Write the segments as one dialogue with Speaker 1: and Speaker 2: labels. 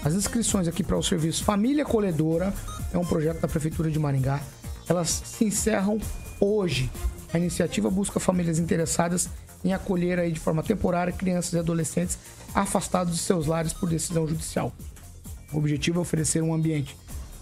Speaker 1: As inscrições aqui para o serviço Família Acolhedora é um projeto da Prefeitura de Maringá. Elas se encerram hoje. A iniciativa busca famílias interessadas em acolher aí de forma temporária crianças e adolescentes afastados de seus lares por decisão judicial. O objetivo é oferecer um ambiente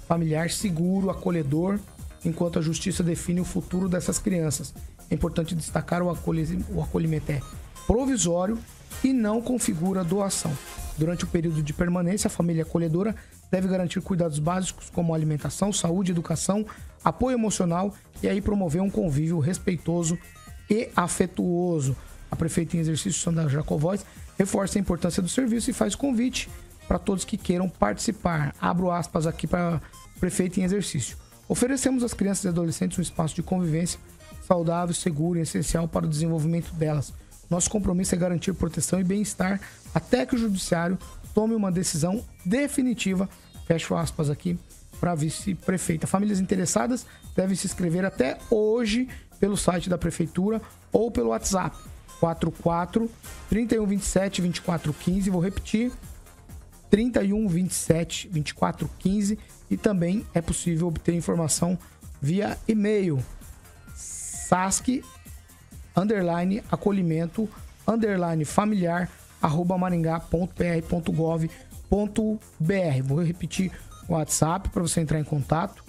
Speaker 1: familiar seguro, acolhedor, enquanto a justiça define o futuro dessas crianças. É importante destacar o acolhimento é provisório e não configura doação. Durante o período de permanência, a família acolhedora deve garantir cuidados básicos como alimentação, saúde, educação, apoio emocional e aí promover um convívio respeitoso e afetuoso. A prefeita em exercício, Sandra Jacovóis, reforça a importância do serviço e faz convite para todos que queiram participar. Abro aspas aqui para o prefeito em exercício. Oferecemos às crianças e adolescentes um espaço de convivência saudável, seguro e essencial para o desenvolvimento delas. Nosso compromisso é garantir proteção e bem-estar até que o judiciário tome uma decisão definitiva. Fecho aspas aqui para a vice-prefeita. Famílias interessadas devem se inscrever até hoje pelo site da prefeitura ou pelo WhatsApp 44 3127 2415. Vou repetir, 3127 2415. E também é possível obter informação via e-mail sasc_familiar@maringá.pr.gov.br. Vou repetir o WhatsApp para você entrar em contato,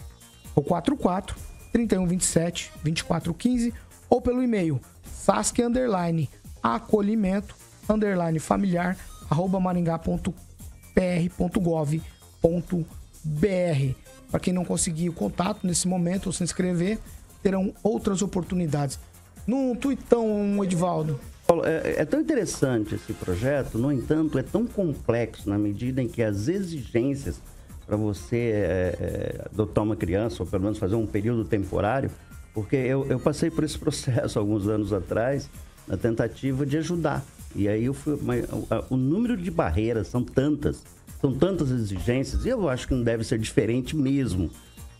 Speaker 1: o 44 3127 2415, ou pelo e-mail sasc_familiar@maringá.pr.gov.br. Para quem não conseguir o contato nesse momento ou se inscrever, terão outras oportunidades. Num tuitão, Edivaldo.
Speaker 2: É tão interessante esse projeto, no entanto, é tão complexo na medida em que as exigências para você adotar uma criança, ou pelo menos fazer um período temporário, porque eu passei por esse processo alguns anos atrás, na tentativa de ajudar. E aí o número de barreiras são tantas exigências, e eu acho que não deve ser diferente mesmo.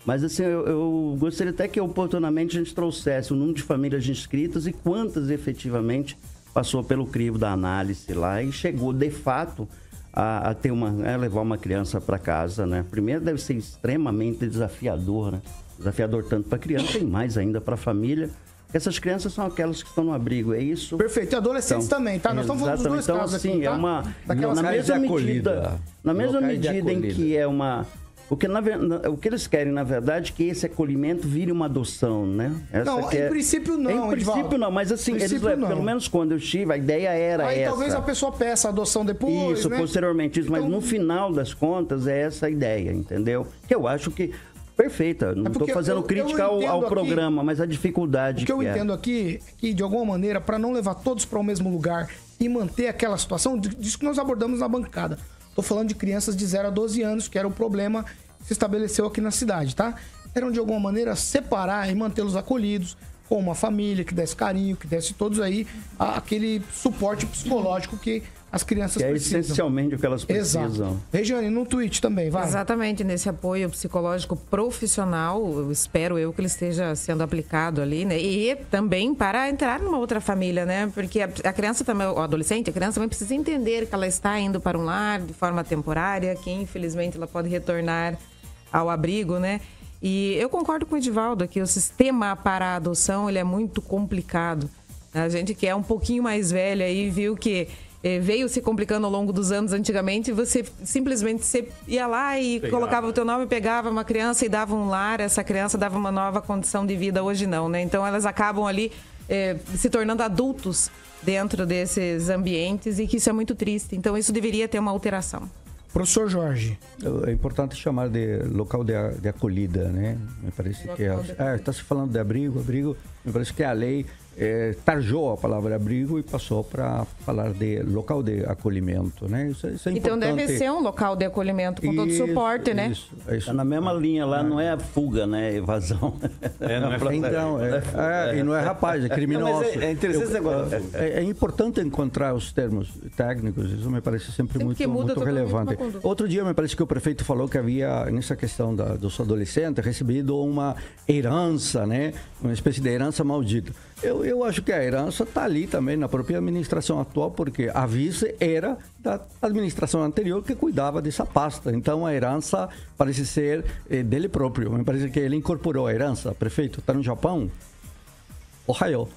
Speaker 2: Mas assim, eu gostaria até que oportunamente a gente trouxesse o número de famílias inscritas e quantas efetivamente passou pelo crivo da análise lá e chegou de fato a ter levar uma criança para casa, né? Primeiro deve ser extremamente desafiador, né? Desafiador tanto para a criança e mais ainda para a família. Essas crianças são aquelas que estão no abrigo, é isso?
Speaker 1: Perfeito, e adolescentes então, também, tá? Nós estamos falando dos dois casos
Speaker 2: assim,
Speaker 1: aqui, tá?
Speaker 2: É uma... Na mesma medida em que é uma... O que eles querem, na verdade, é que esse acolhimento vire uma adoção, né?
Speaker 1: Em princípio não,
Speaker 2: Em princípio Edivaldo. Não, mas assim, pelo menos quando eu estive, a ideia era essa. Aí
Speaker 1: talvez a pessoa peça a adoção depois,
Speaker 2: isso, né? Posteriormente, então... mas no final das contas é essa a ideia, entendeu? Que eu acho que perfeita, não estou fazendo crítica ao programa, mas a dificuldade
Speaker 1: que eu entendo aqui é que, de alguma maneira, para não levar todos para o mesmo lugar e manter aquela situação, disso que nós abordamos na bancada. Estou falando de crianças de 0 a 12 anos, que era o problema que se estabeleceu aqui na cidade, tá? Eram, de alguma maneira, separar e mantê-los acolhidos com uma família que desse carinho, que desse todos aí aquele suporte psicológico que as crianças precisam.
Speaker 2: É essencialmente o que elas precisam.
Speaker 1: Exato. Regiane, no tweet também, vai.
Speaker 3: Exatamente, nesse apoio psicológico profissional, espero eu que ele esteja sendo aplicado ali, né? E também para entrar numa outra família, né? Porque a criança também, o adolescente, a criança também precisa entender que ela está indo para um lar de forma temporária, que infelizmente ela pode retornar ao abrigo, né? E eu concordo com o Edivaldo que o sistema para a adoção, ele é muito complicado. A gente que é um pouquinho mais velha aí viu que veio se complicando ao longo dos anos. Antigamente, você simplesmente ia lá e colocava o teu nome, pegava uma criança e dava um lar, essa criança dava uma nova condição de vida. Hoje não, né? Então, elas acabam ali se tornando adultos dentro desses ambientes e que isso é muito triste. Então, isso deveria ter uma alteração.
Speaker 1: Professor Jorge.
Speaker 4: É importante chamar de local de acolhida, né? Me parece que está se falando de abrigo, me parece que a lei tarjou a palavra abrigo e passou para falar de local de acolhimento, né? Isso é importante.
Speaker 3: Então deve ser um local de acolhimento com todo suporte, né?
Speaker 2: Isso. Tá na mesma linha lá, não é a fuga, né? Evasão.
Speaker 4: E não é rapaz, é criminoso.
Speaker 2: Não, mas é interessante esse negócio.
Speaker 4: É importante encontrar os termos técnicos, isso me parece sempre muito relevante. Outro dia me parece que o prefeito falou que havia, nessa questão dos adolescentes, recebido uma herança, né? Uma espécie de herança maldita. Eu acho que a herança está ali também na própria administração atual, porque a vice era da administração anterior que cuidava dessa pasta. Então a herança parece ser dele próprio. Me parece que ele incorporou a herança. Prefeito, está no Japão? Ohayou.